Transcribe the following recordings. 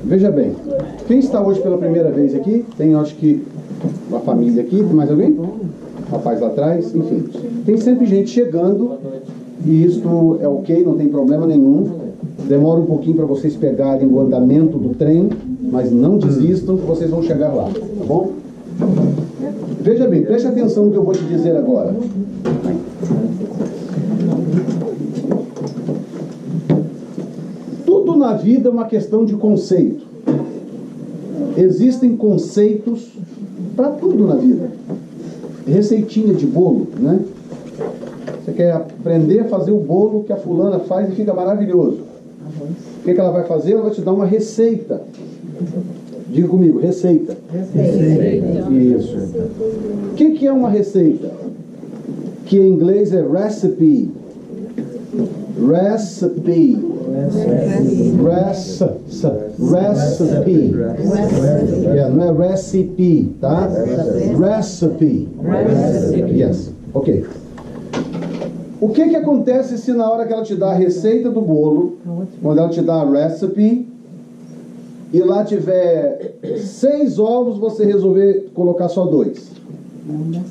Veja bem, quem está hoje pela primeira vez aqui? Tem, acho que, uma família aqui, mais alguém? Rapaz lá atrás, enfim. Tem sempre gente chegando e isto é ok, não tem problema nenhum. Demora um pouquinho para vocês pegarem o andamento do trem, mas não desistam que vocês vão chegar lá, tá bom? Veja bem, preste atenção no que eu vou te dizer agora. Tudo na vida é uma questão de conceito. Existem conceitos para tudo na vida. Receitinha de bolo, né? Você quer aprender a fazer o bolo que a fulana faz e fica maravilhoso. O que ela vai fazer? Ela vai te dar uma receita. Diga comigo, receita. Receita. Isso. O que é uma receita? Que em inglês é recipe. Recipe. Recipe. Não é recipe, tá? Recipe. Yes. Ok. O que acontece se na hora que ela te dá a receita do bolo, quando ela te dá a recipe, e lá tiver 6 ovos, você resolver colocar só 2?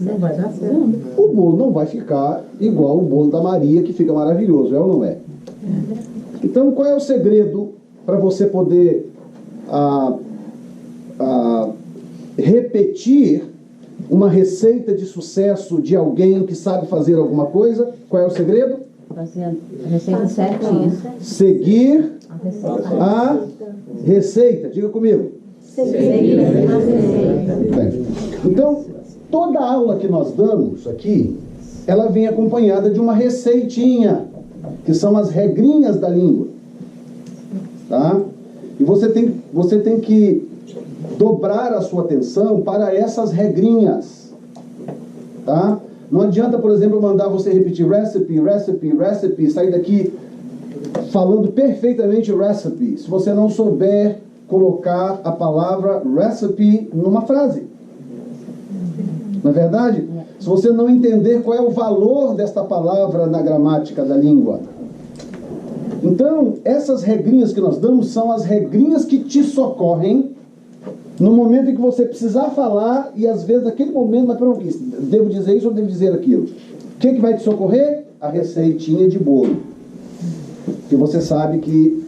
Não vai dar certo. O bolo não vai ficar igual o bolo da Maria, que fica maravilhoso, é ou não é? Então, qual é o segredo para você poder repetir uma receita de sucesso de alguém que sabe fazer alguma coisa? Qual é o segredo? Fazendo a receita certinha. Seguir a receita. Diga comigo. Seguir a receita. Bem, então, toda aula que nós damos aqui, ela vem acompanhada de uma receitinha, que são as regrinhas da língua. Tá? E você tem que dobrar a sua atenção para essas regrinhas. Tá? Não adianta, por exemplo, mandar você repetir recipe, recipe, recipe, sair daqui falando perfeitamente recipe, se você não souber colocar a palavra recipe numa frase. Não é verdade? Se você não entender qual é o valor desta palavra na gramática da língua. Então, essas regrinhas que nós damos são as regrinhas que te socorrem no momento em que você precisar falar e às vezes naquele momento, mas pronto, devo dizer isso ou devo dizer aquilo? O que vai te socorrer? A receitinha de bolo. Porque você sabe que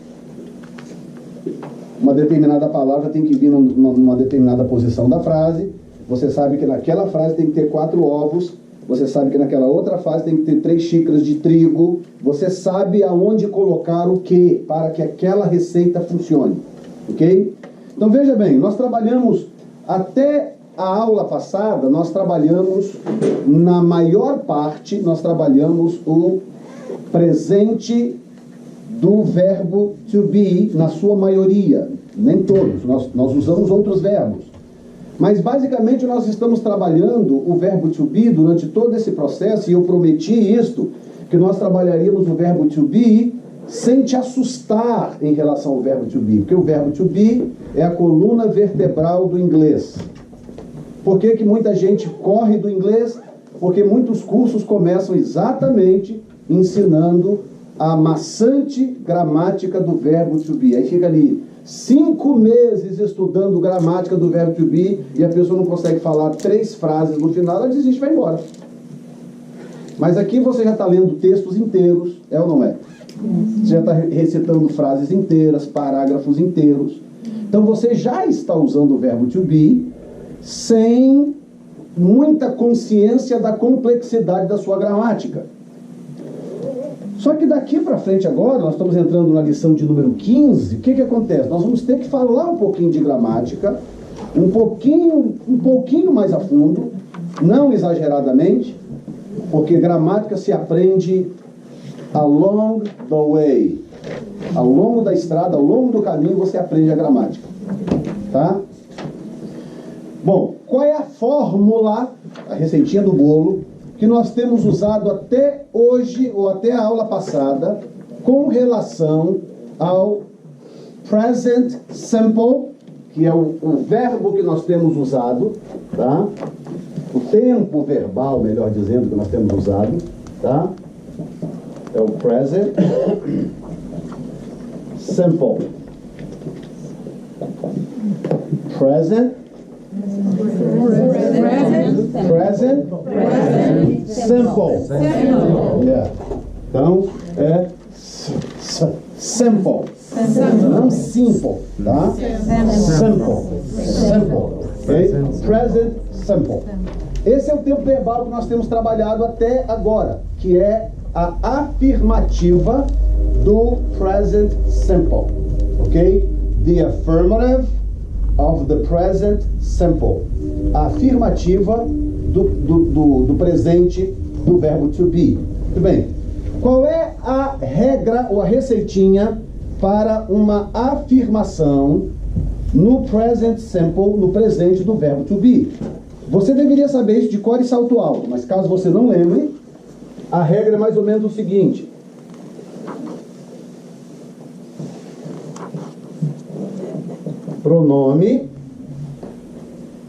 uma determinada palavra tem que vir numa determinada posição da frase. Você sabe que naquela frase tem que ter 4 ovos. Você sabe que naquela outra frase tem que ter 3 xícaras de trigo. Você sabe aonde colocar o que para que aquela receita funcione. Ok? Então veja bem, nós trabalhamos até a aula passada, nós trabalhamos na maior parte, nós trabalhamos o presente do verbo to be na sua maioria, nem todos, nós usamos outros verbos. Mas basicamente nós estamos trabalhando o verbo to be durante todo esse processo, e eu prometi isto, que nós trabalharíamos o verbo to be sem te assustar em relação ao verbo to be, porque o verbo to be é a coluna vertebral do inglês. Por que muita gente corre do inglês? Porque muitos cursos começam exatamente ensinando a maçante gramática do verbo to be. Aí fica ali 5 meses estudando gramática do verbo to be e a pessoa não consegue falar 3 frases no final, ela desiste e vai embora. Mas aqui você já está lendo textos inteiros, é ou não é? Você já está recitando frases inteiras, parágrafos inteiros. Então você já está usando o verbo to be sem muita consciência da complexidade da sua gramática. Só que daqui para frente agora, nós estamos entrando na lição de número 15, o que acontece? Nós vamos ter que falar um pouquinho de gramática, um pouquinho mais a fundo, não exageradamente, porque gramática se aprende along the way. Ao longo da estrada, ao longo do caminho, você aprende a gramática. Tá? Bom, qual é a fórmula, a receitinha do bolo, que nós temos usado até hoje, ou até a aula passada, com relação ao present simple, que é o verbo que nós temos usado, tá? O tempo verbal, melhor dizendo, que nós temos usado, tá? É o present simple. Present simple. Yeah. Então, é simple. Não simple, tá? Simple. Okay? Present simple. Esse é o tempo verbal que nós temos trabalhado até agora, que é a afirmativa do present simple. Ok? The affirmative of the present simple. A afirmativa do presente do verbo to be. Muito bem. Qual é a regra ou a receitinha para uma afirmação no present simple, no presente do verbo to be? Você deveria saber isso de cor e salto alto, mas caso você não lembre, a regra é mais ou menos o seguinte. Pronome.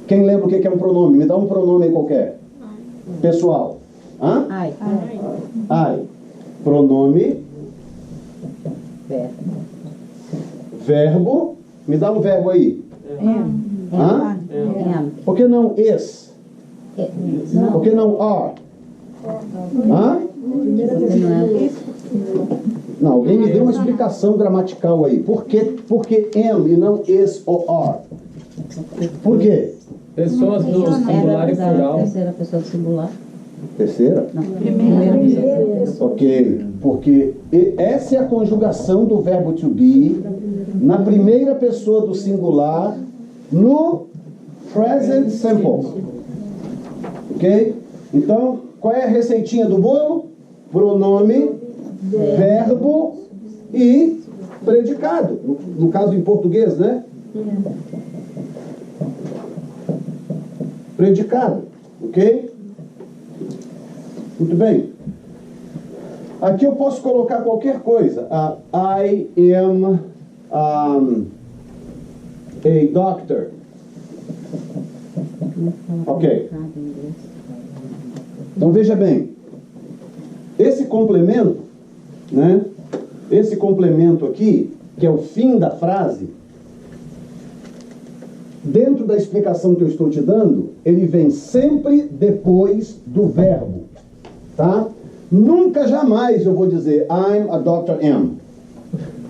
Quem lembra o que é um pronome? Me dá um pronome aí qualquer. Pessoal. Hã? I. Pronome. Verbo. Me dá um verbo aí. Hã? Por que não is? Por que não are? Hã? Não, alguém me deu uma explicação gramatical aí. Por que am e não is ou are? Por quê? Pessoas do singular e plural. Terceira pessoa do singular. Terceira? Não, primeira pessoa. Ok, porque essa é a conjugação do verbo to be na primeira pessoa do singular no present simple. Ok? Então, qual é a receitinha do bolo? Pronome, verbo e predicado. No caso em português, né? Predicado. Ok? Muito bem. Aqui eu posso colocar qualquer coisa. I am a doctor. Ok. Então veja bem. Esse complemento, né? Esse complemento aqui, que é o fim da frase, dentro da explicação que eu estou te dando, ele vem sempre depois do verbo, tá? Nunca, jamais eu vou dizer I'm a Dr. M.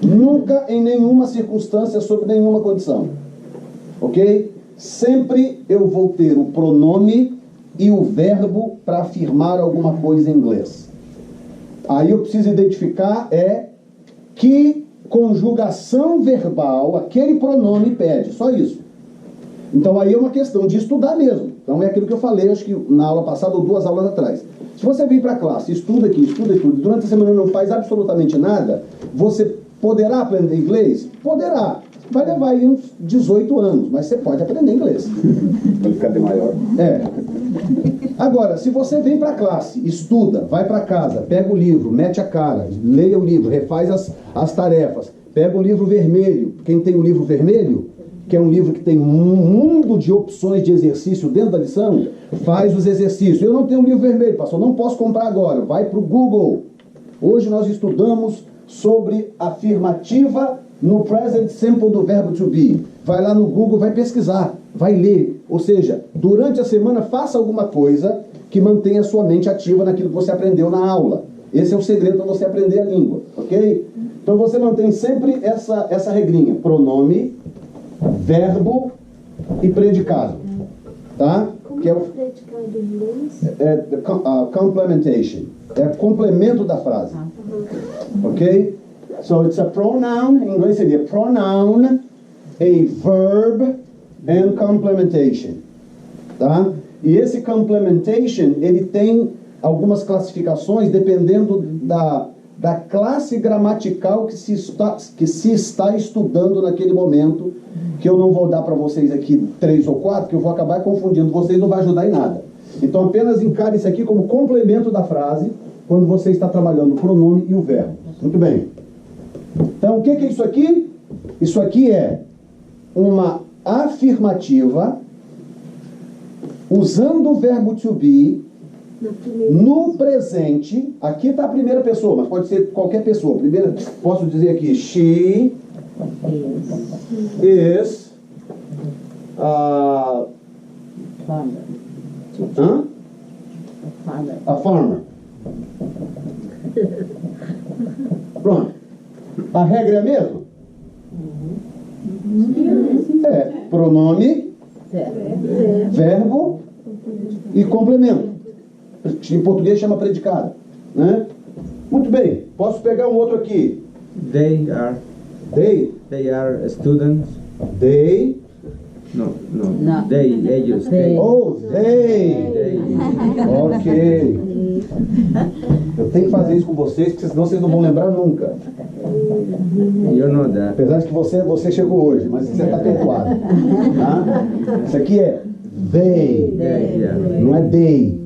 Nunca, em nenhuma circunstância, sob nenhuma condição. Ok? Sempre eu vou ter o pronome e o verbo para afirmar alguma coisa em inglês. Aí eu preciso identificar que conjugação verbal aquele pronome pede, só isso. Então aí é uma questão de estudar mesmo. Então é aquilo que eu falei, acho que na aula passada ou 2 aulas atrás. Se você vir para a classe, estuda aqui, estuda tudo, durante a semana não faz absolutamente nada, você poderá aprender inglês? Poderá. Vai levar aí uns 18 anos, mas você pode aprender inglês. Vai ficar bem maior. Agora, se você vem para a classe, estuda, vai para casa, pega o livro, mete a cara, leia o livro, refaz as tarefas, pega o livro vermelho. Quem tem o livro vermelho, que é um livro que tem um mundo de opções de exercício dentro da lição, faz os exercícios. Eu não tenho um livro vermelho, pastor, não posso comprar agora. Vai para o Google. Hoje nós estudamos sobre afirmativa no present simple do verbo to be. Vai lá no Google, vai pesquisar, vai ler. Ou seja, durante a semana faça alguma coisa que mantenha a sua mente ativa naquilo que você aprendeu na aula. Esse é o segredo para você aprender a língua, ok? Então você mantém sempre essa regrinha. Pronome, verbo e predicado. Tá? Como que é o predicado em inglês? Complementation. É complemento da frase. Ok? So it's a pronoun, em inglês seria pronoun, a verb and complementation. Tá? E esse complementation, ele tem algumas classificações dependendo da classe gramatical que se está estudando naquele momento, que eu não vou dar para vocês aqui 3 ou 4, que eu vou acabar confundindo vocês, não vai ajudar em nada. Então apenas encare isso aqui como complemento da frase, quando você está trabalhando o pronome e o verbo. Muito bem. Então o que é isso aqui? Isso aqui é uma afirmativa usando o verbo to be No presente, aqui está a primeira pessoa, mas pode ser qualquer pessoa. Primeira, posso dizer aqui, she is Father. hã? Father. A farmer. Pronto. A regra é a mesma? É pronome, verbo e complemento. Em português chama predicado, né? Muito bem. Posso pegar um outro aqui. They are students. They. No. No. Ellos. Oh, they. Ok. Eu tenho que fazer isso com vocês, porque senão vocês não vão lembrar nunca. You know that. Apesar de que você chegou hoje, mas você está perdoado. Tá? Isso aqui é they. Yeah. Não é they.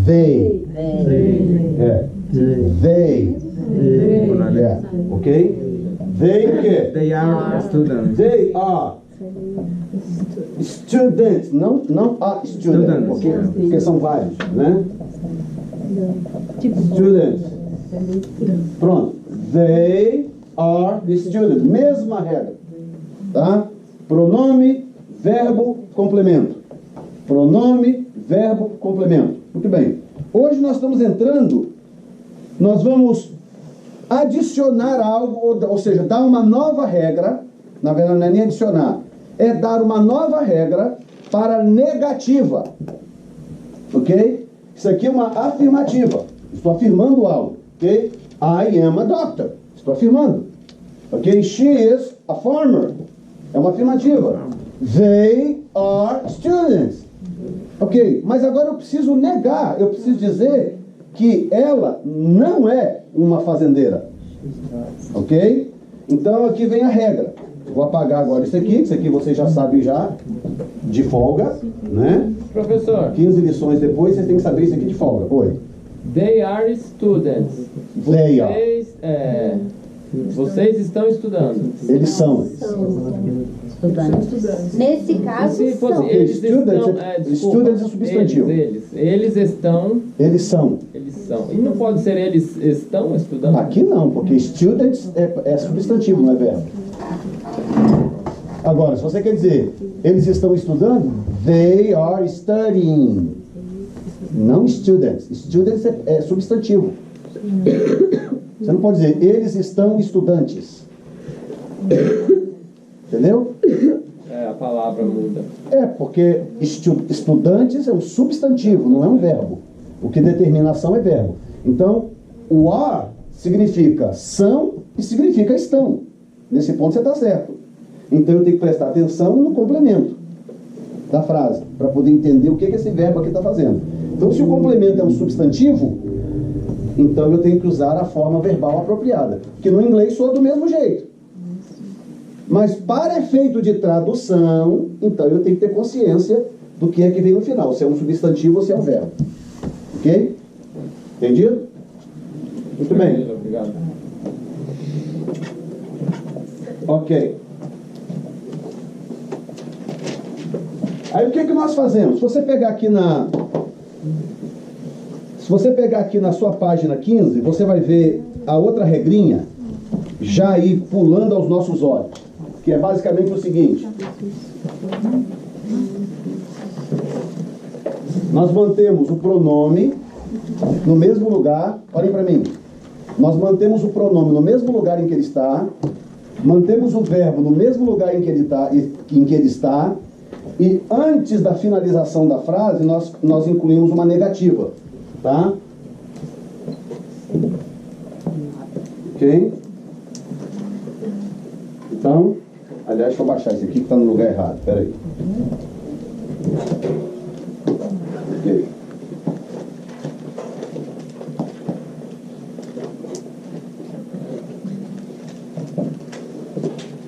They. É. They. É. Ok? They o quê? They are students. They are students. Não a student. Porque são vários, né? Students. Pronto. They are the students. Mesma regra. Tá? Pronome, verbo, complemento. Pronome, verbo, complemento. Muito bem. Hoje nós estamos entrando, nós vamos adicionar algo, ou seja, dar uma nova regra. Na verdade não é nem adicionar, é dar uma nova regra para negativa. Ok? Isso aqui é uma afirmativa. Estou afirmando algo. Ok? I am a doctor. Estou afirmando. Ok? She is a farmer. É uma afirmativa. They are students. Ok? Mas agora eu preciso negar. Eu preciso dizer que ela não é uma fazendeira. Ok? Então aqui vem a regra. Vou apagar agora isso aqui você já sabe já, de folga, né? Professor, 15 lições depois, você tem que saber isso aqui de folga. Oi. they are students. They are. Vocês estão estudando. Eles são. Estudantes. Nesse caso, Se fosse são. eles Students estão, é- desculpa, students é substantivo. Eles estão. Eles são. E não pode ser eles estão estudando? Aqui não, porque students é substantivo, não é verbo. Agora, se você quer dizer, eles estão estudando, they are studying. Não students. Students é substantivo. Você não pode dizer, eles estão estudantes. Entendeu? A palavra muda. É, porque estudantes é um substantivo, não é um verbo. O que determina ação é verbo. Então, o are significa são e significa estão. Nesse ponto você está certo. Então eu tenho que prestar atenção no complemento da frase, para poder entender o que esse verbo aqui está fazendo. Então, se o complemento é um substantivo, então eu tenho que usar a forma verbal apropriada. Que no inglês soa do mesmo jeito. Mas para efeito de tradução, então eu tenho que ter consciência do que é que vem no final, se é um substantivo ou se é um verbo. Ok? Entendido? Muito bem. Obrigado. Ok. Aí o que nós fazemos? Se você pegar aqui na sua página 15, você vai ver a outra regrinha já aí pulando aos nossos olhos, que é basicamente o seguinte: nós mantemos o pronome no mesmo lugar. Olhem para mim. Nós mantemos o pronome no mesmo lugar em que ele está, mantemos o verbo no mesmo lugar em que ele está, e antes da finalização da frase nós incluímos uma negativa, tá? Ok? Então, aliás, deixa eu baixar esse aqui que está no lugar errado. Espera aí. Ok.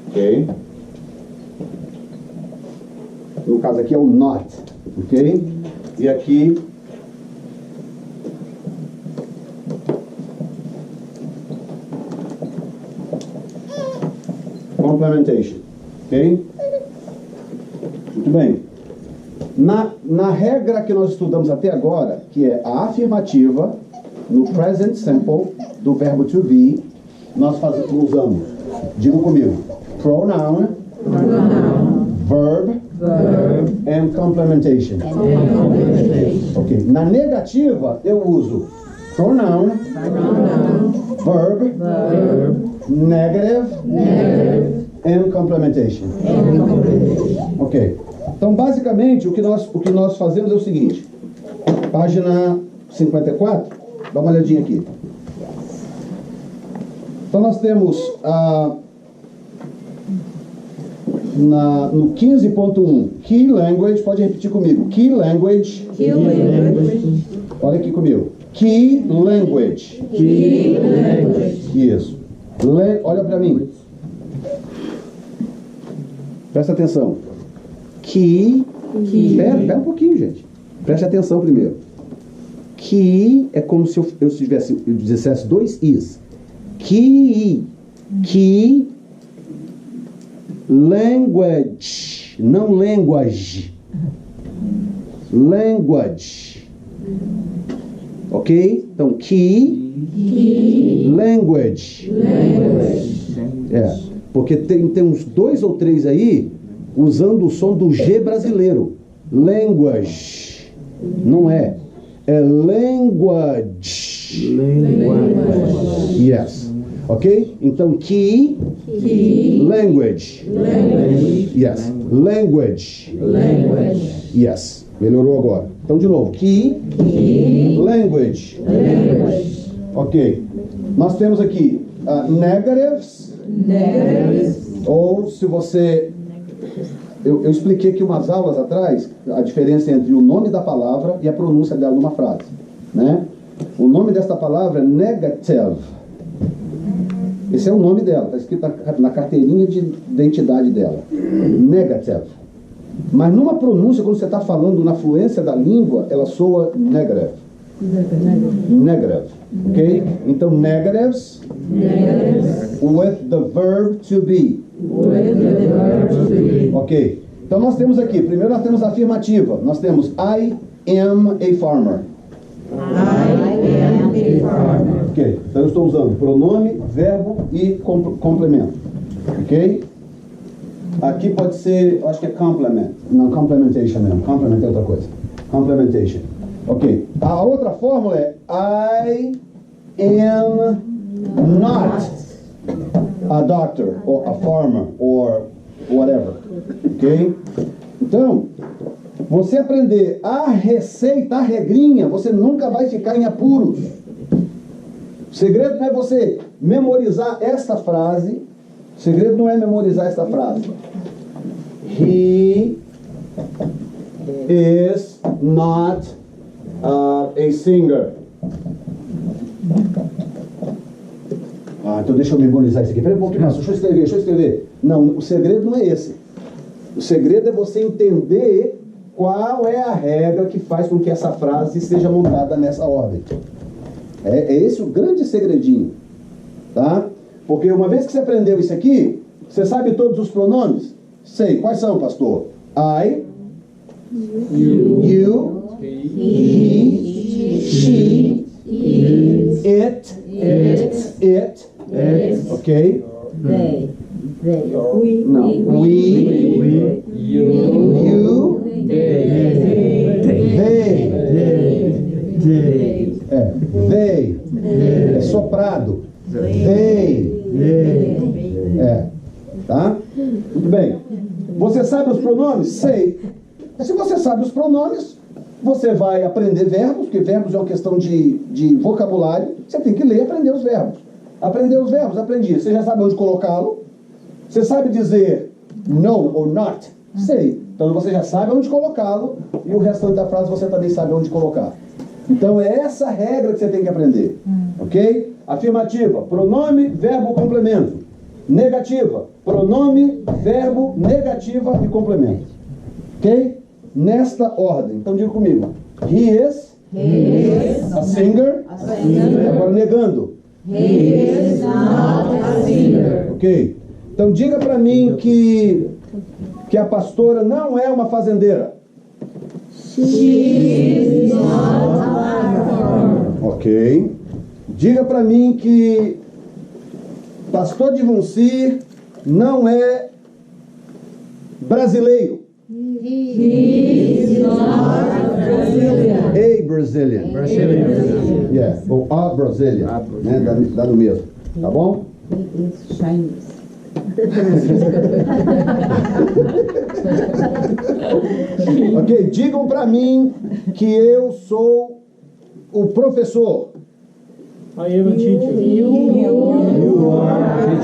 Ok. No caso aqui é o not, ok? E aqui complementation, ok? Muito bem. Na regra que nós estudamos até agora, que é a afirmativa, no present simple do verbo to be, nós usamos, digo comigo, pronoun, verb, and complementation. Ok. Na negativa, eu uso pronoun, verb, negative, and complementation. Ok. Então, basicamente, o que nós fazemos é o seguinte. Página 54, dá uma olhadinha aqui. Então, nós temos no 15.1, Key Language, pode repetir comigo. Key Language. Olha aqui comigo. Key Language. Isso. Olha para mim. Presta atenção. Key. Espera um pouquinho, gente. Preste atenção primeiro. Key é como se eu dissesse dois is. Key. Language. Não language. Language. Ok? Então, key. Language. Porque tem uns 2 ou 3 aí usando o som do G brasileiro. Language. Não é. É language. Yes. Ok? Então, key. Language. Yes. Language. Yes. Melhorou agora. Então, de novo. Key. Language. Ok. Nós temos aqui negatives. Ou se você... Eu expliquei aqui umas aulas atrás a diferença entre o nome da palavra e a pronúncia dela numa frase, né? O nome desta palavra é negative. Esse é o nome dela, está escrito na carteirinha de identidade dela. Negative. Mas numa pronúncia, quando você está falando na fluência da língua, ela soa negative. Negative. Ok? Então, negatives with the verb to be. Ok. Então nós temos aqui, primeiro nós temos a afirmativa. Nós temos I am a farmer. Ok. Então eu estou usando pronome, verbo e complemento. Ok? Aqui pode ser, eu acho que é complement. Não, complementation mesmo. Complement é outra coisa. Complementation. Ok. A outra fórmula é I am not a doctor, or a farmer, or whatever. Ok? Então, você aprender a receita, a regrinha, você nunca vai ficar em apuros. O segredo não é você memorizar esta frase. O segredo não é memorizar esta frase. He is not a singer. Então deixa eu memorizar isso aqui. Pera um pouquinho, deixa eu escrever. Não, o segredo não é esse. O segredo é você entender qual é a regra que faz com que essa frase seja montada nessa ordem. É esse o grande segredinho. Tá? Porque uma vez que você aprendeu isso aqui, você sabe todos os pronomes? Sei. Quais são, pastor? I, you, he, she, it, ok? They. Não. We, you, they. É soprado. They. Tá? Muito bem. Você sabe os pronomes? Sei. Se você sabe os pronomes, você vai aprender verbos, porque verbos é uma questão de vocabulário. Você tem que ler e aprender os verbos. Aprender os verbos, aprendi. Você já sabe onde colocá-lo? Você sabe dizer no ou not? Sei. Então você já sabe onde colocá-lo e o restante da frase você também sabe onde colocar. Então é essa regra que você tem que aprender. Ok? Afirmativa, pronome, verbo, complemento. Negativa, pronome, verbo, negativa e complemento. Ok? Nesta ordem. Então diga comigo. He is a singer. Agora negando. He is not a singer. Ok? Então diga para mim que a pastora não é uma fazendeira. She is not a foreigner. Ok. Diga para mim que Pastor Divonci não é brasileiro. He is not Brazilian. A Brazilian. Brazilian. Yeah, ou a Brazilian. A Né? Dá no mesmo. Tá bom? It's Chinese. Ok, digam para mim que eu sou o professor. I am a teacher. You are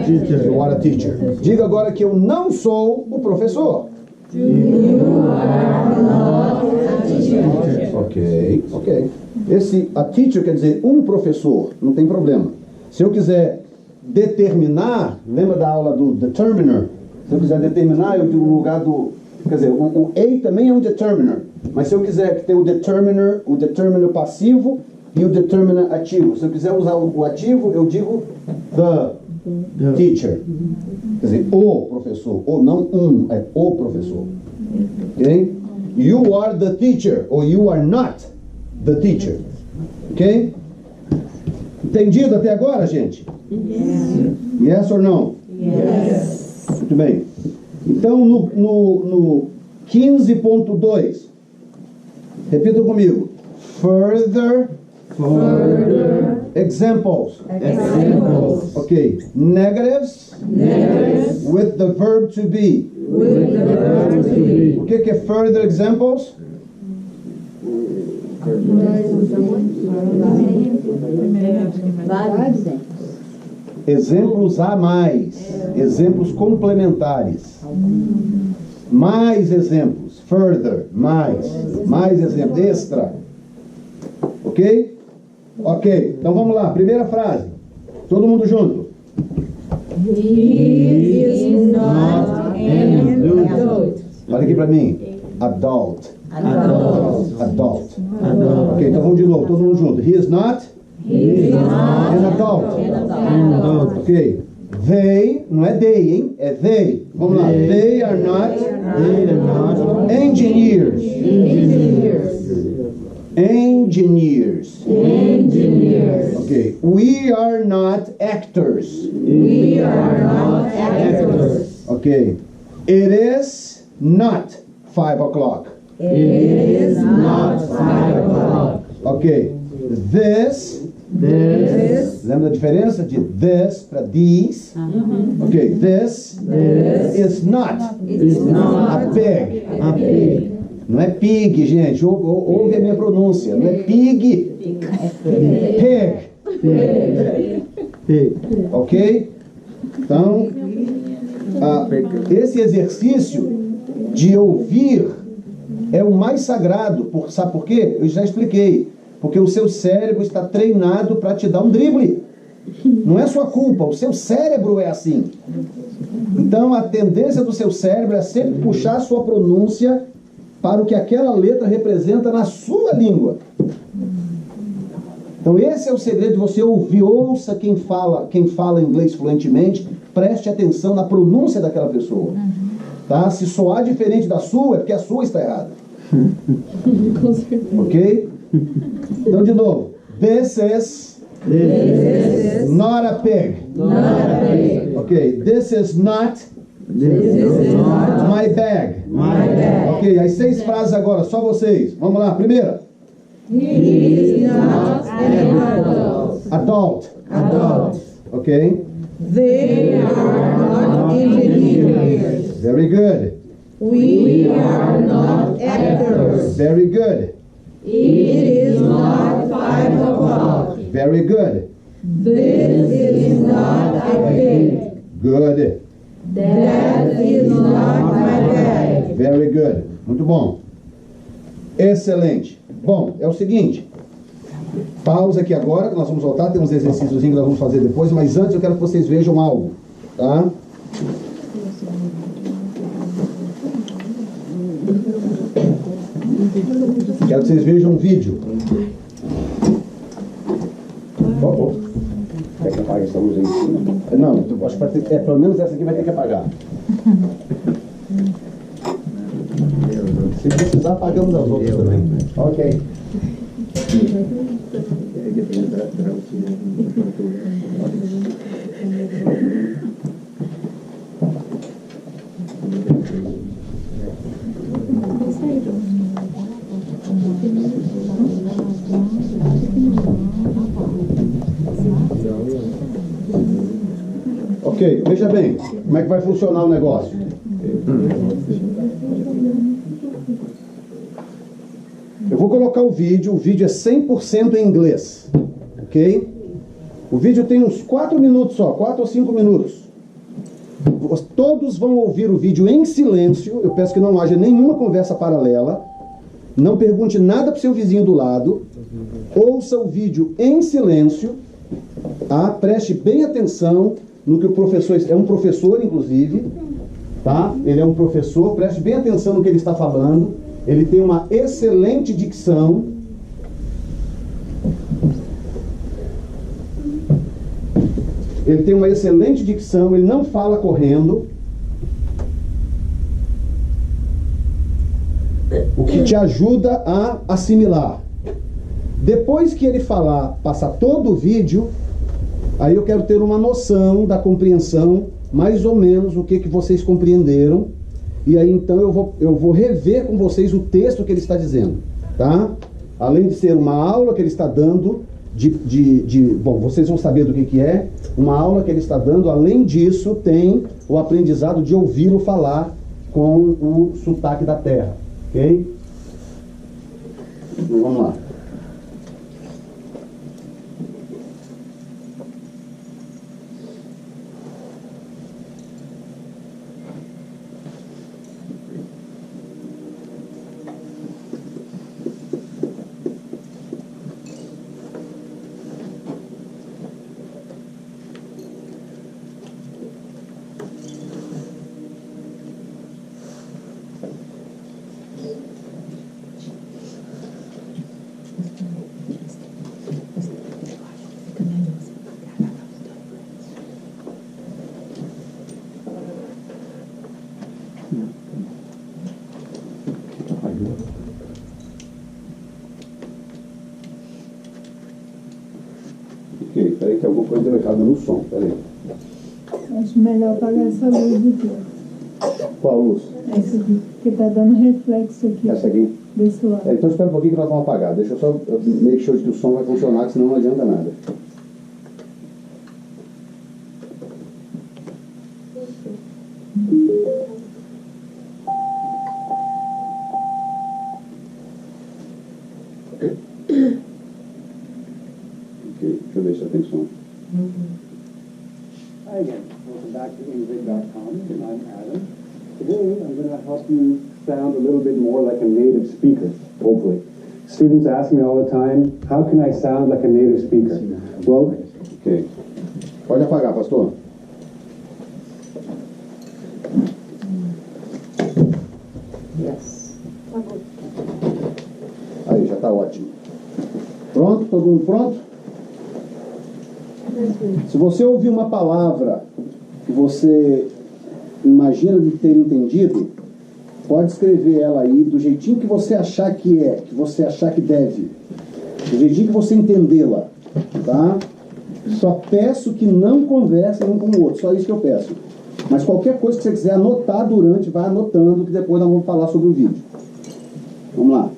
teacher. You are a teacher. Diga agora que eu não sou o professor. Ok, ok. Esse a teacher quer dizer um professor, não tem problema. Se eu quiser determinar, lembra da aula do determiner? Se eu quiser determinar, eu digo no lugar do... Quer dizer, o a também é um determiner. Mas se eu quiser ter o determiner passivo e o determiner ativo. Se eu quiser usar o ativo, eu digo the teacher. Quer dizer, o professor. Ou não é o professor. Ok? You are the teacher. Ou you are not the teacher. Ok? Entendido até agora, gente? Yes or no? Yes. Muito bem. Então, no 15.2, repita comigo. Further examples. Examples. Ok. Negatives with the verb to be. With the verb to be. O que é further examples? Vários exemplos. Exemplos a mais. Exemplos complementares. Mais exemplos. Further. Mais. Mais exemplos. Extra. Ok? Ok. Então vamos lá. Primeira frase. Todo mundo junto. He is not an adult. Olha aqui pra mim. Adult. Adult. Adult. Ok, então vamos de novo. Todo mundo junto. He is not He is not an adult. an adult. Ok. They, não é they, hein? É they. Vamos lá. They are not engineers. Engineers. Engineers. Okay. We are not actors. We are not actors. Okay. It is not 5 o'clock. It is not 5 o'clock. Okay. This. Lembra da diferença de this para these? Okay. This is not a pig. Não é pig, gente. Ouve a minha pronúncia. Não é pig. Pig. Ok? Então, esse exercício de ouvir é o mais sagrado. Sabe por quê? Eu já expliquei. Porque o seu cérebro está treinado para te dar um drible. Não é sua culpa. O seu cérebro é assim. Então, a tendência do seu cérebro é sempre puxar a sua pronúncia para o que aquela letra representa na sua língua. Então esse é o segredo de você ouvir. Ouça quem fala inglês fluentemente, preste atenção na pronúncia daquela pessoa. Tá? Se soar diferente da sua, é porque a sua está errada. Ok? Então de novo. This is not a pig. Ok. This is not my bag. Ok, as 6 frases agora, só vocês. Vamos lá, primeira. He is not an adult. Adult. Ok. They are not engineers. Very good. We are not actors. Very good. It is not 5 o'clock. Very good. This is not a pig. Good. That is not my bag. Very good. Muito bom. Excelente. Bom, é o seguinte. Pausa aqui agora, que nós vamos voltar. Tem uns exercícios que nós vamos fazer depois, mas antes eu quero que vocês vejam algo. Tá? Quero que vocês vejam um vídeo. Quer que apague essa luz aí em cima? Não, eu acho que vai ter, pelo menos essa aqui vai ter que apagar. precisar, pagamos as outras também. Ok. Ok, veja bem, como é que vai funcionar o negócio? Eu vou colocar o vídeo é 100% em inglês, ok? O vídeo tem uns 4 minutos só, 4 ou 5 minutos. Todos vão ouvir o vídeo em silêncio, eu peço que não haja nenhuma conversa paralela, não pergunte nada para o seu vizinho do lado, ouça o vídeo em silêncio, tá? Preste bem atenção no que o professor, é um professor inclusive, tá? Ele é um professor, preste bem atenção no que ele está falando, ele tem uma excelente dicção. Ele tem uma excelente dicção, ele não fala correndo, o que te ajuda a assimilar. Depois que ele falar, passar todo o vídeo, aí eu quero ter uma noção da compreensão, mais ou menos o que vocês compreenderam, e aí então eu vou rever com vocês o texto que ele está dizendo, tá? Além de ser uma aula que ele está dando, bom, vocês vão saber do que é, uma aula que ele está dando, além disso tem o aprendizado de ouvi-lo falar com o sotaque da terra, ok? Então, vamos lá. Ok, peraí que alguma coisa deu errada no som, peraí. Acho melhor apagar essa luz aqui. Qual luz? Essa aqui, porque tá dando reflexo aqui. Essa aqui? Desse lado. Então espera um pouquinho que nós vamos apagar. Deixa eu só make sure que o som vai funcionar, senão não adianta nada. Ok, deixa eu ver se tem som. Hi again, welcome back to Ingrid.com. I'm Adam. Today I'm going to help you sound a little bit more like a native speaker, hopefully. Students ask me all the time, how can I sound like a native speaker? Well, Ok. Pode apagar, pastor. Yes. Aí, já está ótimo. Pronto? Todo mundo pronto? Se você ouvir uma palavra que você imagina de ter entendido, pode escrever ela aí do jeitinho que você achar que é, que você achar que deve, do jeitinho que você entendê-la, tá? Só peço que não conversem um com o outro, só isso que eu peço. Mas qualquer coisa que você quiser anotar durante, vai anotando, que depois nós vamos falar sobre o vídeo. Vamos lá.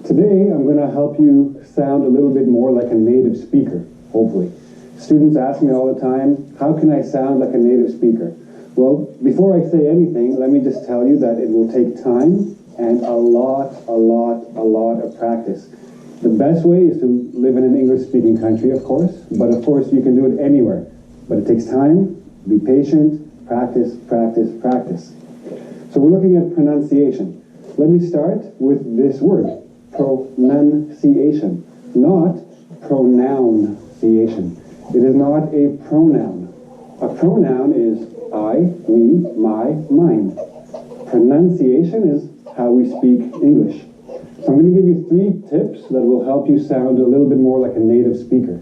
today I'm going to help you sound a little bit more like a native speaker, hopefully. Students ask me all the time, how can I sound like a native speaker? Well, before I say anything, let me just tell you that it will take time and a lot of practice. The best way is to live in an English-speaking country, of course, but of course you can do it anywhere. But it takes time, be patient, practice. So we're looking at pronunciation. Let me start with this word, pronunciation, not pronunciation. It is not a pronoun. A pronoun is I, me, my, mine. Pronunciation is how we speak English. So I'm going to give you 3 tips that will help you sound a little bit more like a native speaker.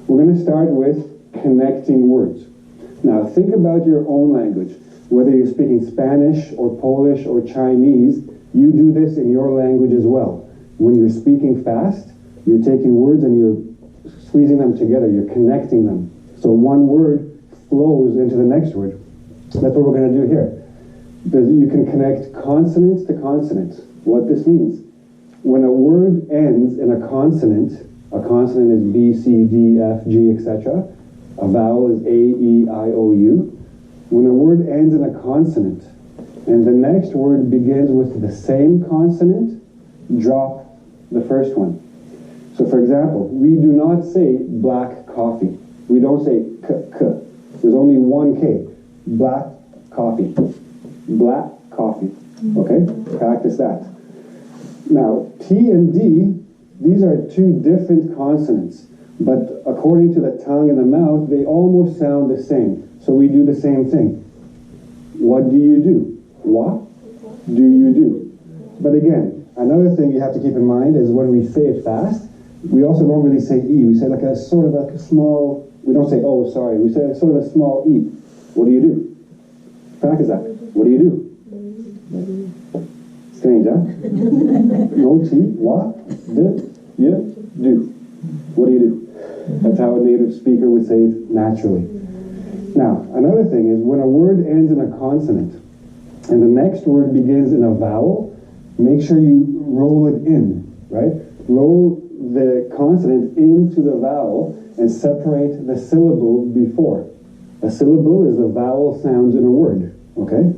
We're going to start with connecting words. Now think about your own language. Whether you're speaking Spanish or Polish or Chinese, you do this in your language as well. When you're speaking fast, you're taking words and you're squeezing them together, you're connecting them. So one word flows into the next word. That's what we're going to do here. You can connect consonants to consonants. What this means. When a word ends in a consonant is B, C, D, F, G, etc. A vowel is A, E, I, O, U. When a word ends in a consonant and the next word begins with the same consonant, drop the first one. So for example, we do not say black coffee. We don't say k. There's only one K. Black coffee. Black coffee. Okay? Practice that. Now, T and D, these are two different consonants, but according to the tongue and the mouth, they almost sound the same. So we do the same thing. What do you do? What do you do? But again, another thing you have to keep in mind is when we say it fast, we also don't really say E. We say like a sort of like a small, we don't say, oh, sorry. We say sort of a small E. What do you do? Practice that. What do you do? Strange, huh? No T. What? Do. You. Do. What do you do? That's how a native speaker would say it naturally. Now, another thing is when a word ends in a consonant and the next word begins in a vowel, make sure you roll it in, right? Roll the consonant into the vowel and separate the syllable before. A syllable is the vowel sounds in a word, okay?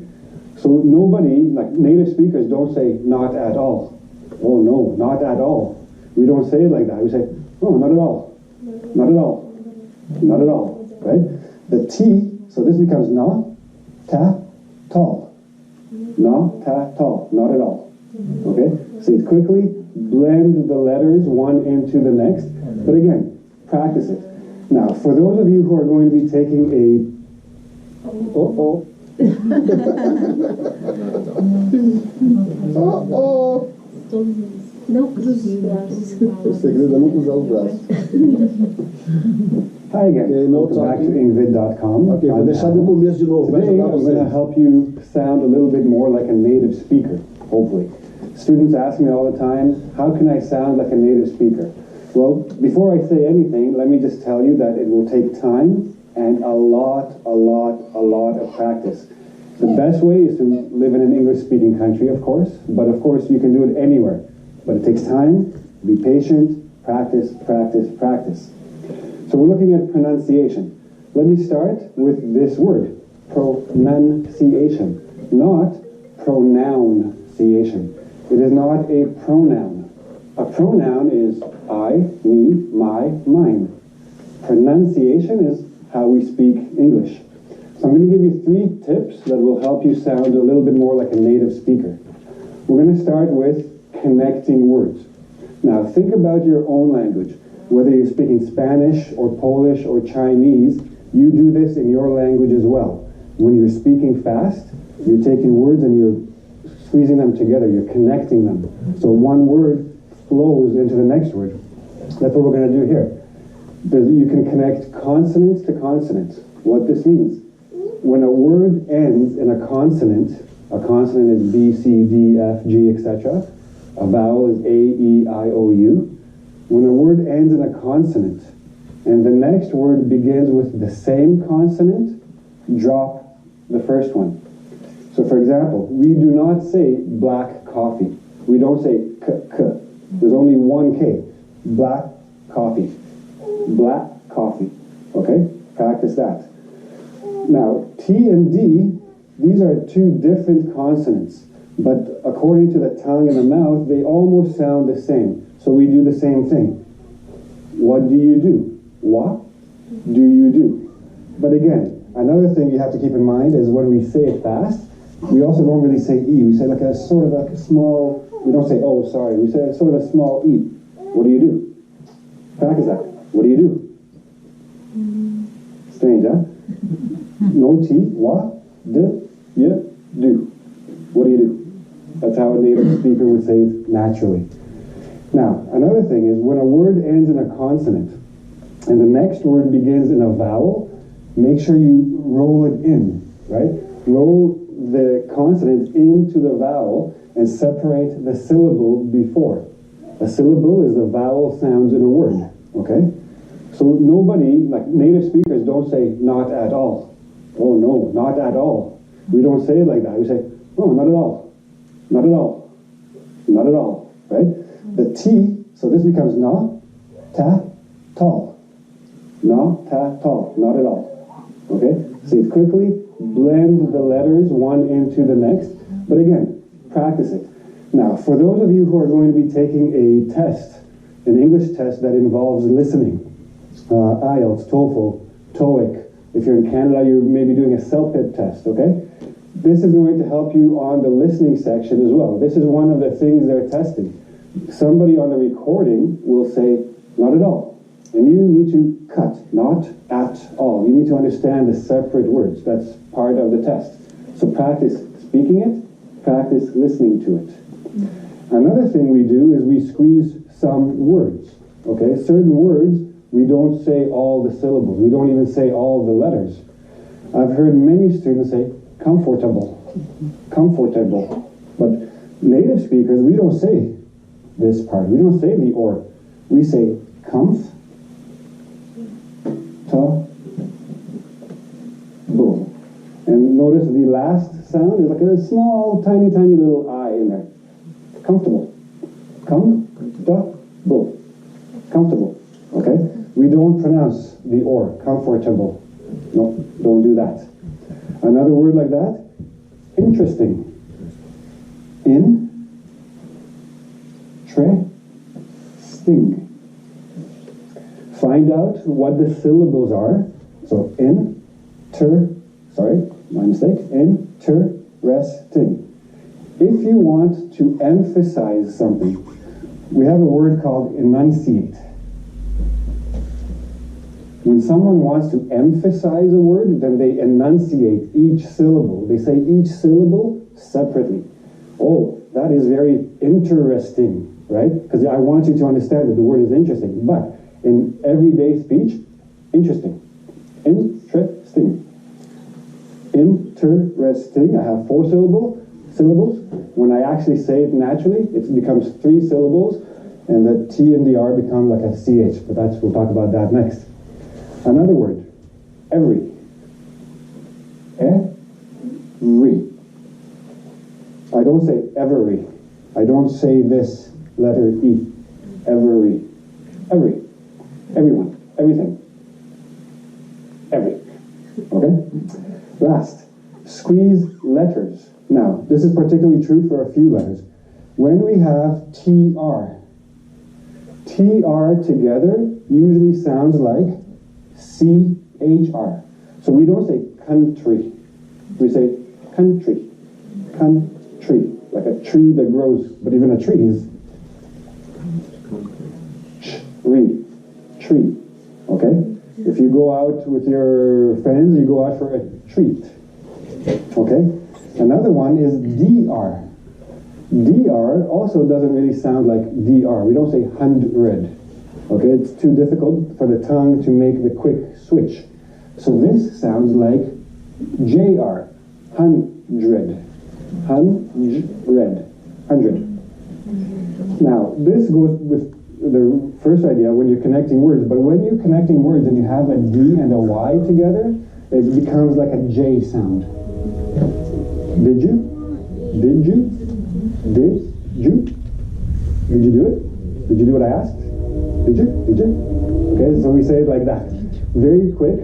So nobody, like native speakers, don't say not at all. Oh no, not at all. We don't say it like that. We say, oh, not at all. Not at all. Not at all, right? The T, so this becomes na, ta, tall. Na, ta, tall. Not at all. Okay? Say it quickly, blend the letters one into the next. But again, practice it. Now, for those of you who are going to be taking a O segredo é nunca usar os braços. Hi again. Okay, no Welcome back to talking. ingvid.com. Ok, vou deixar do começo de novo. Vai Today, ajudar I'm going to vocês. help you sound a little bit more like a native speaker, hopefully. Students ask me all the time, how can I sound like a native speaker? Well, before I say anything, let me just tell you that it will take time and a lot of practice. The best way is to live in an English-speaking country, of course, but of course you can do it anywhere. But it takes time, be patient, practice, practice, practice. So we're looking at pronunciation. Let me start with this word, pronunciation, not pronunciation. It is not a pronoun. A pronoun is I, me, my, mine. Pronunciation is how we speak English. So I'm going to give you 3 tips that will help you sound a little bit more like a native speaker. We're going to start with connecting words. Now think about your own language. Whether you're speaking Spanish or Polish or Chinese, you do this in your language as well. When you're speaking fast, you're taking words and you're squeezing them together, you're connecting them. So one word flows into the next word. That's what we're going to do here. You can connect consonants to consonants. What this means. When a word ends in a consonant is B, C, D, F, G, etc. A vowel is A, E, I, O, U. When a word ends in a consonant and the next word begins with the same consonant, drop the first one. So for example, we do not say black coffee. We don't say k. There's only one K. Black coffee. Black coffee. Okay? Practice that. Now, T and D, these are two different consonants, but according to the tongue and the mouth, they almost sound the same. So we do the same thing. What do you do? What do you do? But again, another thing you have to keep in mind is when we say it fast, we also don't really say E. We say like a sort of like a small, we don't say, oh, sorry. We say sort of a small E. What do you do? Practice that. What do you do? Strange, huh? No T. What? Do. You. Do. What do you do? That's how a native speaker would say it naturally. Now, another thing is when a word ends in a consonant and the next word begins in a vowel, make sure you roll it in, right? roll the consonant into the vowel and separate the syllable before. A syllable is the vowel sounds in a word, okay? So nobody, like native speakers, don't say not at all. Oh no, not at all. We don't say it like that. We say, oh, not at all. Not at all. Not at all, right? The T, so this becomes na, ta, tall. Na, ta, tall. Not at all. Okay? Say it quickly, blend the letters one into the next, but again, practice it. Now, for those of you who are going to be taking a test, an English test that involves listening, IELTS, TOEFL, TOEIC, if you're in Canada, you're maybe doing a CELPIP test, okay? This is going to help you on the listening section as well. This is one of the things they're testing. Somebody on the recording will say, not at all. And you need to cut, not at all. You need to understand the separate words. That's part of the test. So practice speaking it, practice listening to it. Another thing we do is we squeeze some words. Okay, certain words, we don't say all the syllables. We don't even say all the letters. I've heard many students say, comfortable, comfortable. But native speakers, we don't say this part. We don't say the or. We say comf, ta, bo. And notice the last sound is like a small, tiny, tiny little I in there. Comfortable. Comfortable. Comfortable. Okay? We don't pronounce the or. Comfortable. No, don't do that. Another word like that, interesting. Interesting. Find out what the syllables are. So my mistake, interesting. If you want to emphasize something, we have a word called enunciate. When someone wants to emphasize a word, then they enunciate each syllable. They say each syllable separately. Oh, that is very interesting, right? Because I want you to understand that the word is interesting. But in everyday speech, interesting. Interesting. Interesting. I have 4 syllables. When I actually say it naturally, it becomes 3 syllables, and the T and the R become like a CH. But we'll talk about that next. Another word, every. Every. I don't say every. I don't say this letter E. Every. Every. Everyone. Everything. Every. Okay? Last, squeeze letters. Now, this is particularly true for a few letters. When we have TR, TR together usually sounds like CHR. So we don't say country. We say country. Country. Like a tree that grows, but even a tree is tree. Tree. Okay? If you go out with your friends, you go out for a treat. Okay? Another one is DR. DR also doesn't really sound like DR. We don't say 100. Okay, it's too difficult for the tongue to make the quick switch. So this sounds like JR, 100. 100. 100. Now, this goes with the first idea when you're connecting words, but when you're connecting words and you have a D and a Y together, it becomes like a J sound. Did you? Did you? Did you? Did you do it? Did you do what I asked? Did you? Did you? Okay, so we say it like that. Very quick,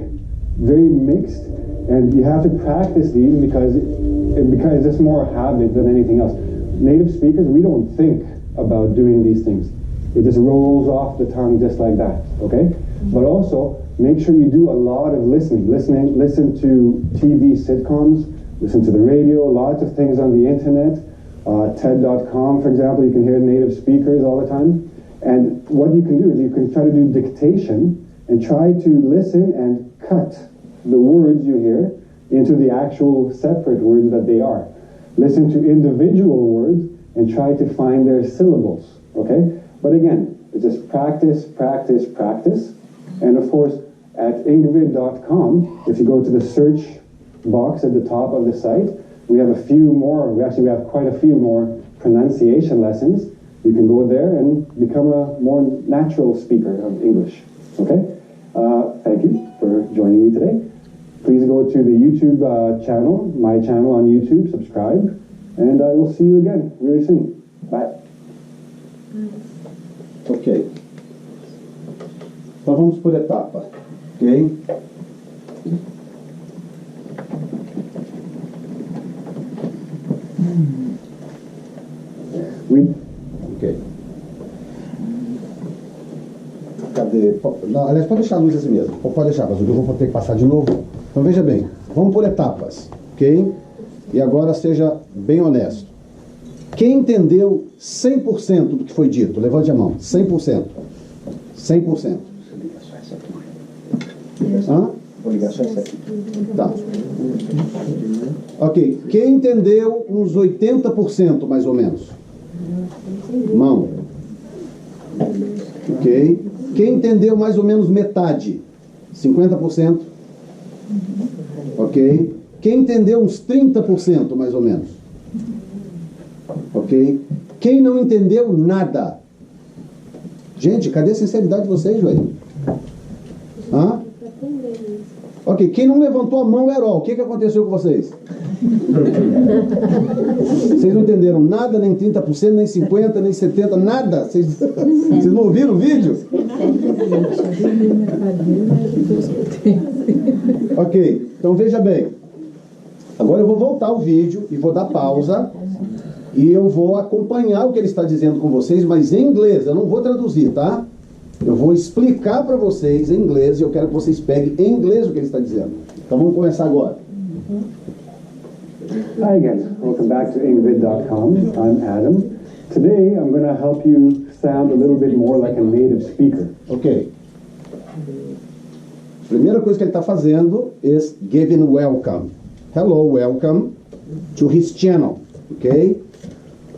very mixed, and you have to practice these because it's more habit than anything else. Native speakers, we don't think about doing these things. It just rolls off the tongue just like that, okay? But also, make sure you do a lot of listening. Listen to TV sitcoms, listen to the radio, lots of things on the internet. TED.com, for example, you can hear native speakers all the time. And what you can do is you can try to do dictation and try to listen and cut the words you hear into the actual separate words that they are. Listen to individual words and try to find their syllables, okay? But again, it's just practice, practice, practice. And of course, at ingvid.com, if you go to the search box at the top of the site, we have quite a few more pronunciation lessons. You can go there and become a more natural speaker of English. Okay? Thank you for joining me today. Please go to the YouTube channel, my channel on YouTube, subscribe, and I will see you again really soon. Bye. Ok. Então vamos por etapa. Ok? Ok. Cadê? Não, aliás, pode deixar a luz assim mesmo. Ou pode deixar, mas eu vou ter que passar de novo. Então veja bem, vamos por etapas. Ok? E agora seja bem honesto. Quem entendeu 100% do que foi dito? Levante a mão. 100%. 100%. Hã? Vou ligar só essa aqui. Tá. Ok. Quem entendeu uns 80% mais ou menos? Mão. Ok. Quem entendeu mais ou menos metade? 50%. Ok. Quem entendeu uns 30% mais ou menos? Ok? Quem não entendeu nada? Gente, cadê a sinceridade de vocês, velho? Hã? Ok, quem não levantou a mão, Herol, o que aconteceu com vocês? Vocês não entenderam nada, nem 30%, nem 50%, nem 70%, nada? Vocês não ouviram o vídeo? Ok, então veja bem. Agora eu vou voltar o vídeo e vou dar pausa e eu vou acompanhar o que ele está dizendo com vocês, mas em inglês, eu não vou traduzir, tá? Eu vou explicar para vocês em inglês e eu quero que vocês peguem em inglês o que ele está dizendo. Então vamos começar agora. Hi again, welcome back to ingvid.com. I'm Adam. Today I'm going to help you sound a little bit more like a native speaker. Ok. Primeira coisa que ele está fazendo is giving welcome. Hello, welcome to his channel. Okay?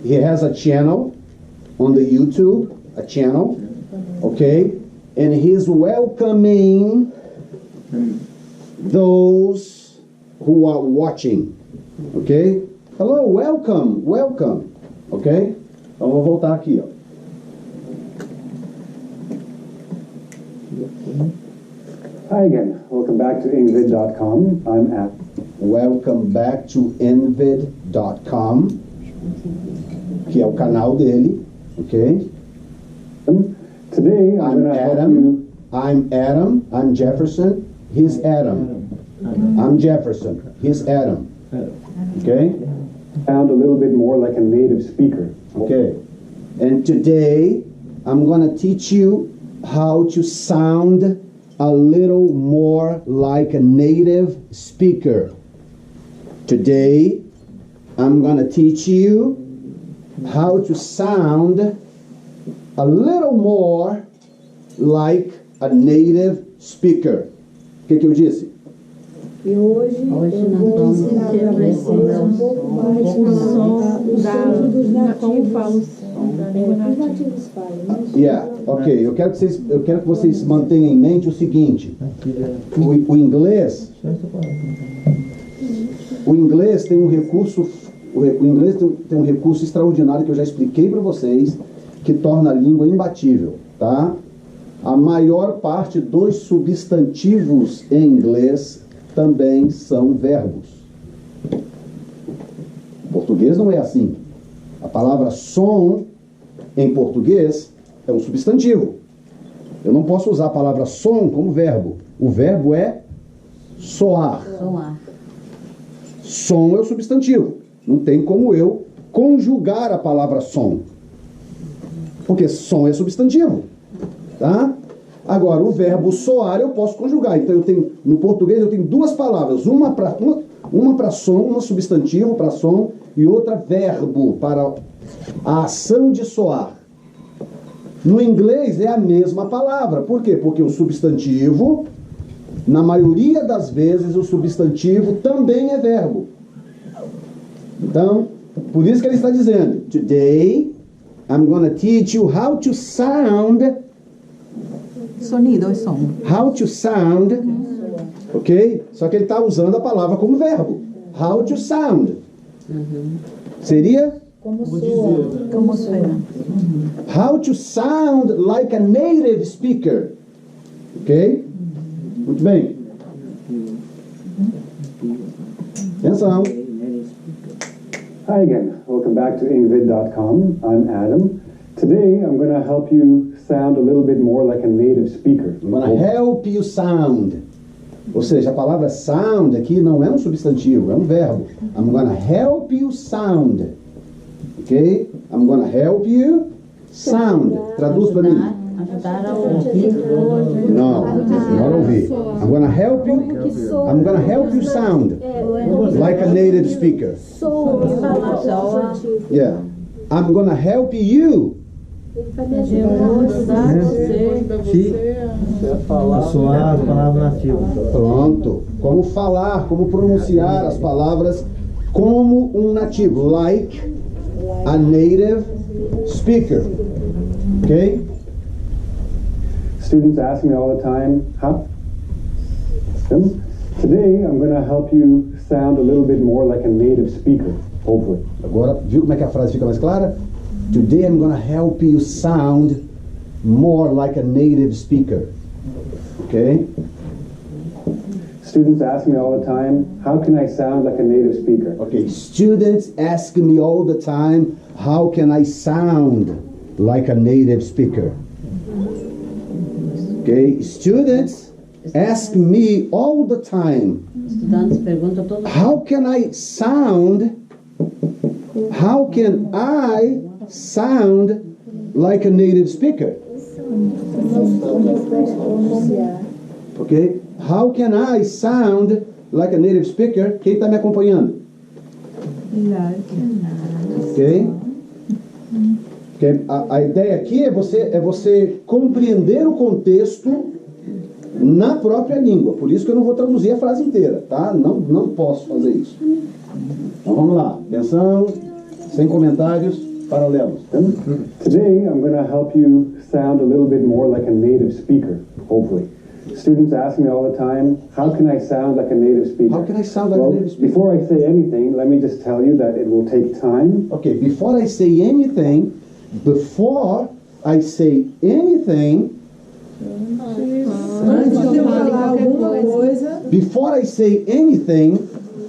He has a channel on the YouTube, a channel. Okay? And he's welcoming those who are watching. Okay? Hello, welcome, welcome. Ok? Então vou voltar aqui, ó. Hi again, welcome back to ingvid.com. I'm Adam. Welcome back to ingvid.com, que é o canal dele. Ok? Today I'm going to help you. I'm Adam. I'm Jefferson. He's Adam. I'm Jefferson. He's Adam. Okay? Sound a little bit more like a native speaker. Okay. And today I'm going to teach you how to sound a little more like a native speaker. Today I'm going to teach you how to sound a little more like a native speaker. O que eu disse? E hoje eu vou ensinar para vocês um pouco mais o som dos nativos. Os nativos falam, né? Yeah, ok. Eu quero que vocês mantenham em mente o seguinte: o inglês tem um recurso, o inglês tem um recurso extraordinário que eu já expliquei para vocês, que torna a língua imbatível, tá? A maior parte dos substantivos em inglês também são verbos. Em português não é assim. A palavra som em português é um substantivo. Eu não posso usar a palavra som como verbo. O verbo é soar. Som é o substantivo. Não tem como eu conjugar a palavra som. Porque som é substantivo. Tá? Agora, o verbo soar eu posso conjugar. Então, no português eu tenho duas palavras. Uma para som, uma substantivo para som, e outra verbo para a ação de soar. No inglês é a mesma palavra. Por quê? Porque o substantivo, na maioria das vezes, o substantivo também é verbo. Então, por isso que ele está dizendo: Today, I'm going to teach you how to sound. Sonido é som. How to sound Ok? Só que ele está usando a palavra como verbo. How to sound. Seria? Como soa. How to sound like a native speaker. Ok? Muito bem. Atenção. Hi again. Welcome back to ingvid.com. I'm Adam. Today I'm going to help you sound a little bit more like a native speaker. I'm gonna help you sound. Ou seja, a palavra sound aqui não é um substantivo, é um verbo. I'm gonna help you sound. Ok? I'm gonna help you sound. Traduz para mim. Ajudar a ouvir. Não, não ouvi. I'm gonna help you sound like a native speaker. Soa. Yeah. I'm gonna help you. Eu vou ajudar você. A soar as palavras nativas. Pronto. Como falar, como pronunciar as palavras como um nativo. Like a native speaker. Ok? Students ask me all the time, today I'm going to help you sound a little bit more like a native speaker, hopefully. Agora, viu como é que a frase fica mais clara? Today I'm gonna help you sound more like a native speaker. Okay? Students ask me all the time, how can I sound like a native speaker? Okay, students ask me all the time, how can I sound like a native speaker? Okay, students ask me all the time, Estudantes perguntam todo how can I sound like a native speaker? Okay? How can I sound like a native speaker? Quem está me acompanhando? Ok? Okay? A ideia aqui é você compreender o contexto na própria língua. Por isso que eu não vou traduzir a frase inteira, tá? Não posso fazer isso. Então vamos lá. Atenção, sem comentários, paralelos. Today I'm going to help you sound a little bit more like a native speaker, hopefully. Students ask me all the time, how can I sound like a native speaker? How can I sound like well, a native speaker? Before I say anything, let me just tell you that it will take time. Okay, before I say anything,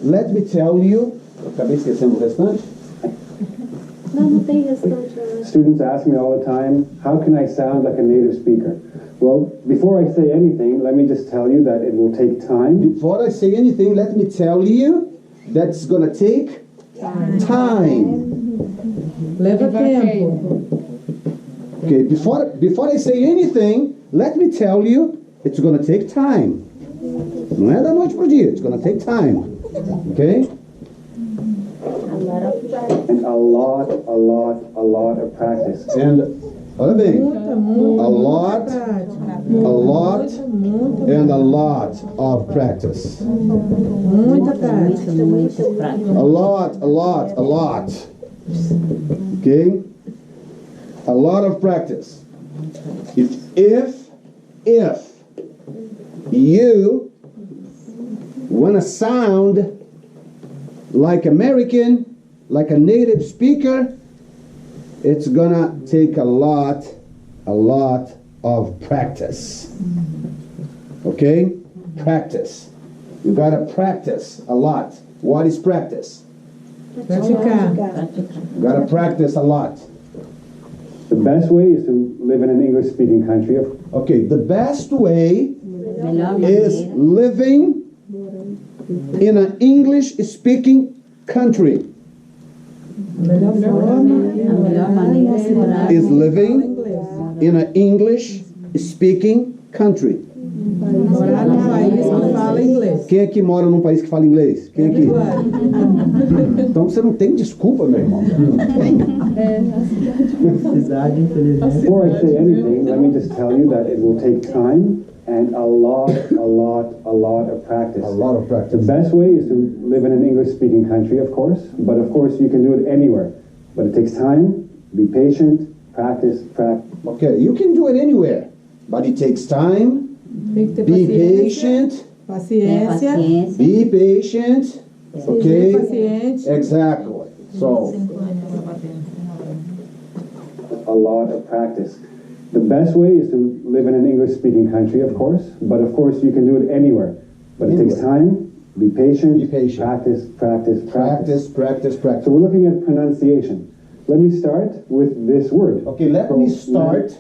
let me tell you. Eu acabei esquecendo o restante. Não tem restante. Students ask me all the time, how can I sound like a native speaker? Well, before I say anything, let me just tell you that it will take time. Before I say anything, let me tell you that's gonna take time. Leva tempo. Okay, before I say anything, let me tell you it's gonna take time. Não é da noite pro dia, it's gonna take time. Okay? And a lot of practice. And olha bem, a lot and a lot of practice. Muita prática. A lot. Okay? A lot of practice. If you want to sound like American, like a native speaker, it's gonna take a lot of practice. Okay? Practice. You gotta practice a lot. What is practice? Praticar. You gotta practice a lot. The best way is to live in an English-speaking country. Okay, the best way is living in an English-speaking country. Melhor forma Is living in an English-speaking country. morar num país que fala inglês. Quem aqui mora num país que fala inglês? Quem aqui? Então você não tem desculpa, meu irmão. Cidade, infelizmente. Before I say anything, let me just tell you that it will take time and a lot of practice. A lot of The practice. best way is to live in an English-speaking country, of course, but of course you can do it anywhere. But it takes time, be patient, practice. Okay, you can do it anywhere, but it takes time. Tem que ter Be paciência. patient Paciência. Be patient. Seja Okay? paciente. Exactly. So, A lot of practice. The best way is to live in an English-speaking country, of course, but of course you can do it anywhere. But it takes time. Be patient. Be patient. Practice, practice, practice. practice, practice. So we're looking at pronunciation. Let me start with this word. Okay, let me start.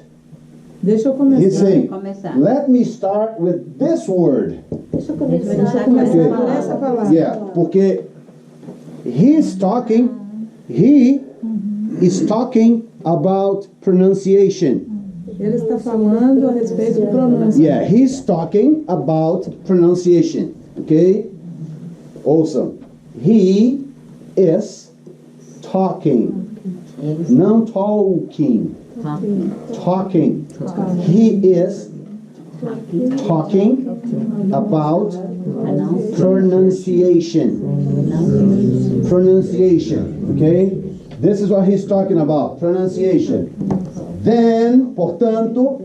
Deixa eu He's começar. saying, Começar. let me start with this word. Deixa eu começar por essa palavra. Yeah, porque he's talking, he is talking about pronunciation. Ele está falando a respeito de pronúncia. Yeah, he's talking about pronunciation. Okay? Awesome. He is talking. Não talking. Talking. He is talking about pronunciation. Pronunciation. Okay? This is what he's talking about. Pronunciation. Then, portanto,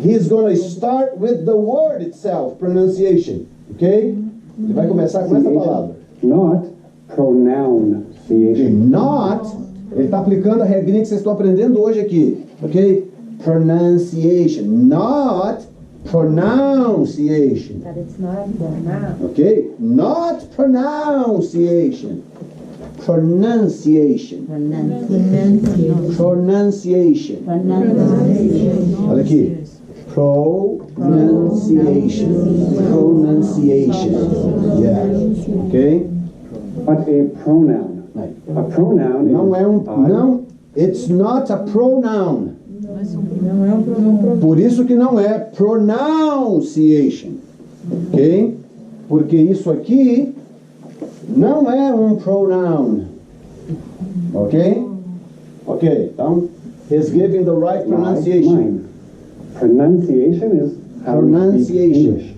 he's going to start with the word itself, pronunciation. Ok? Ele vai começar com essa palavra. Not pronunciation. Not, ele está aplicando a regrinha que vocês estão aprendendo hoje aqui. Ok? Pronunciation. Not pronunciation. But it's not a pronoun. Ok? Not pronunciation. Pronunciation. Pronunciation. Olha aqui. Pronunciation. Pronunciation. Yeah. Ok? But a pronoun. A pronoun Não é is não. It's not a pronoun. Não é um pronome. Por isso que não é pronunciation. Ok? Porque isso aqui não é um pronoun. Ok? Ok. Então, he's giving the right pronunciation. Mine. Pronunciation is how we speak Pronunciation. English.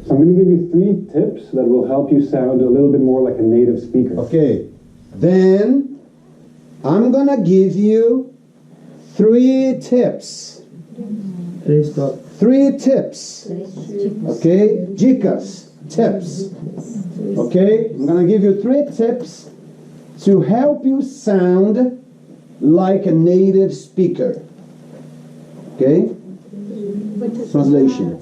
So I'm going to give you 3 tips that will help you sound a little bit more like a native speaker. Okay. Then, I'm gonna give you 3 tips. 3 toques. 3 tips. Okay? Dicas. Tips. Okay? I'm gonna give you 3 tips to help you sound like a native speaker. Okay? Translation.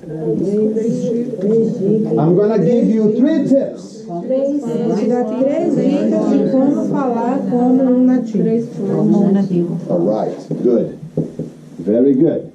I'm gonna give you 3 tips. Vou te dar 3 dicas de como falar como um nativo. All right. Good. Very good.